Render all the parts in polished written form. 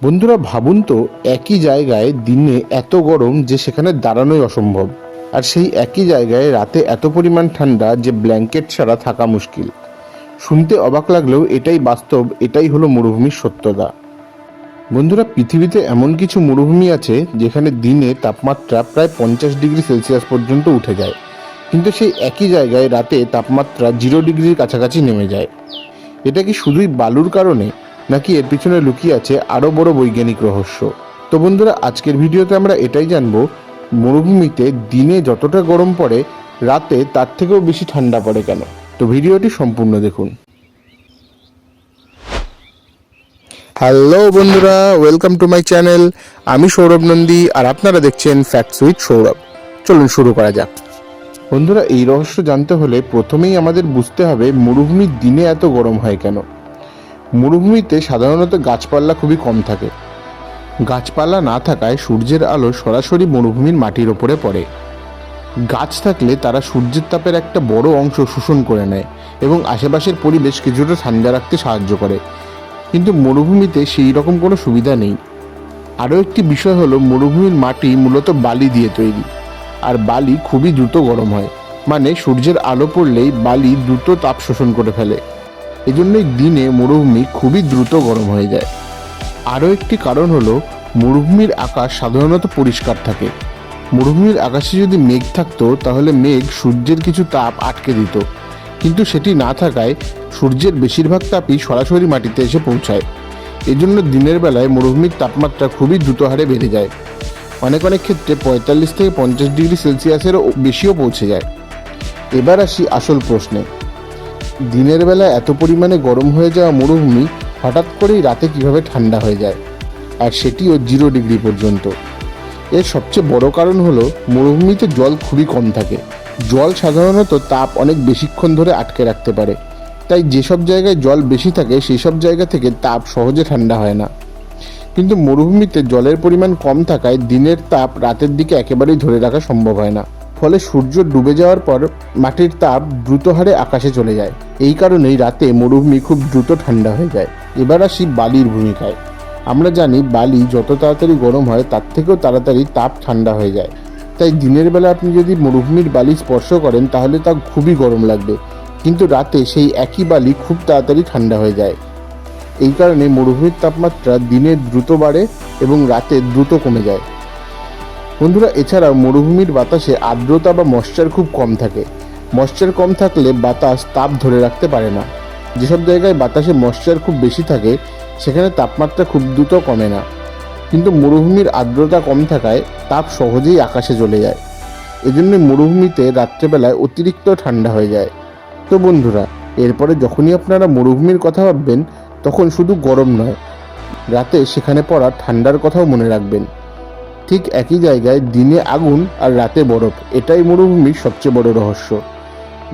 বন্ধুরা ভাবুন তো, একই জায়গায় দিনে এত গরম যে সেখানে দাঁড়ানোই অসম্ভব, আর সেই একই জায়গায় রাতে এত পরিমাণ ঠান্ডা যে ব্ল্যাঙ্কেট ছাড়া থাকা মুশকিল। শুনতে অবাক লাগলেও এটাই বাস্তব, এটাই হলো মরুভূমির সত্যতা। বন্ধুরা, পৃথিবীতে এমন কিছু মরুভূমি আছে যেখানে দিনে তাপমাত্রা প্রায় 50 ডিগ্রি সেলসিয়াস পর্যন্ত উঠে যায়, কিন্তু সেই একই জায়গায় রাতে তাপমাত্রা 0 ডিগ্রির কাছাকাছি নেমে যায়। এটা কি শুধুই বালুর কারণে, নাকি এর পিছনে লুকিয়ে আছে আরও বড় বৈজ্ঞানিক রহস্য? তো বন্ধুরা, আজকের ভিডিওতে আমরা এটাই জানবো, মরুভূমিতে দিনে যতটা গরম পড়ে রাতে তার থেকেও বেশি ঠান্ডা পড়ে কেন। তো ভিডিওটি সম্পূর্ণ দেখুন। হ্যালো বন্ধুরা, ওয়েলকাম টু মাই চ্যানেল। আমি সৌরভ নন্দী, আর আপনারা দেখছেন ফ্যাক্টস উইথ সৌরভ। চলুন শুরু করা যাক। বন্ধুরা, এই রহস্য জানতে হলে প্রথমেই আমাদের বুঝতে হবে মরুভূমির দিনে এত গরম হয় কেন। মরুভূমিতে সাধারণত গাছপালা খুবই কম থাকে। গাছপালা না থাকায় সূর্যের আলো সরাসরি মরুভূমির মাটির ওপরে পড়ে। গাছ থাকলে তারা সূর্যের তাপের একটা বড় অংশ শোষণ করে নেয় এবং আশেপাশের পরিবেশ কিছুটা ঠান্ডা রাখতে সাহায্য করে। কিন্তু মরুভূমিতে সেই রকম কোনো সুবিধা নেই। আরও একটি বিষয় হলো, মরুভূমির মাটি মূলত বালি দিয়ে তৈরি, আর বালি খুবই দ্রুত গরম হয়। মানে সূর্যের আলো পড়লেই বালি দ্রুত তাপ শোষণ করে ফেলে। এজন্যই দিনে মরুভূমি খুবই দ্রুত গরম হয়ে যায়। আরও একটি কারণ হলো, মরুভূমির আকাশ সাধারণত পরিষ্কার থাকে। মরুভূমির আকাশে যদি মেঘ থাকতো তাহলে মেঘ সূর্যের কিছু তাপ আটকে দিত, কিন্তু সেটি না থাকায় সূর্যের বেশিরভাগ তাপই সরাসরি মাটিতে এসে পৌঁছায়। এজন্য দিনের বেলায় মরুভূমির তাপমাত্রা খুবই দ্রুত হারে বেড়ে যায়। অনেক ক্ষেত্রে 45 থেকে 50 ডিগ্রি সেলসিয়াসেরও বেশিও পৌঁছে যায়। এবার আসি আসল প্রশ্নে, দিনের বেলা এত পরিমাণে গরম হয়ে যাওয়া মরুভূমি হঠাৎ করেই রাতে কিভাবে ঠান্ডা হয়ে যায়, আর সেটিও 0 ডিগ্রি পর্যন্ত? এর সবচেয়ে বড় কারণ হলো, মরুভূমিতে জল খুবই কম থাকে। জল সাধারণত তাপ অনেক বেশিক্ষণ ধরে আটকে রাখতে পারে, তাই যেসব জায়গায় জল বেশি থাকে সেই সব জায়গা থেকে তাপ সহজে ঠান্ডা হয় না। কিন্তু মরুভূমিতে জলের পরিমাণ কম থাকায় দিনের তাপ রাতের দিকে একেবারেই ধরে রাখা সম্ভব হয় না। ফলে সূর্য ডুবে যাওয়ার পর মাটির তাপ দ্রুত হারে আকাশে চলে যায়। এই কারণেই রাতে মরুভূমি খুব দ্রুত ঠান্ডা হয়ে যায়। এবার আসি বালির ভূমিকায়। আমরা জানি বালি যত তাড়াতাড়ি গরম হয় তার থেকেও তাড়াতাড়ি তাপ ঠান্ডা হয়ে যায়। তাই দিনের বেলা আপনি যদি মরুভূমির বালি স্পর্শ করেন তাহলে তা খুবই গরম লাগবে, কিন্তু রাতে সেই একই বালি খুব তাড়াতাড়ি ঠান্ডা হয়ে যায়। এই কারণে মরুভূমির তাপমাত্রা দিনে দ্রুত বাড়ে এবং রাতে দ্রুত কমে যায়। বন্ধুরা, এছাড়াও মরুভূমির বাতাসে আর্দ্রতা বা ময়েশ্চার খুব কম থাকে। ময়েশ্চার কম থাকলে বাতাস তাপ ধরে রাখতে পারে না। যেসব জায়গায় বাতাসে ময়েশ্চার খুব বেশি থাকে সেখানে তাপমাত্রা খুব দ্রুত কমে না, কিন্তু মরুভূমির আর্দ্রতা কম থাকায় তাপ সহজেই আকাশে চলে যায়। এজন্য মরুভূমিতে রাত্রেবেলায় অতিরিক্ত ঠান্ডা হয়ে যায়। তো বন্ধুরা, এরপরে যখনই আপনারা মরুভূমির কথা ভাববেন তখন শুধু গরম নয়, রাতে সেখানে পড়া ঠান্ডার কথাও মনে রাখবেন। ঠিক একই জায়গায় দিনে আগুন আর রাতে বরফ, এটাই মরুভূমির সবচেয়ে বড় রহস্য।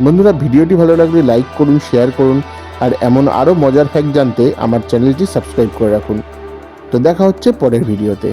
বন্ধুরা, ভিডিওটি ভালো লাগলে লাইক করুন, শেয়ার করুন, আর এমন আরও মজার ফ্যাক্ট জানতে আমার চ্যানেলটি সাবস্ক্রাইব করে রাখুন। তো দেখা হচ্ছে পরের ভিডিওতে।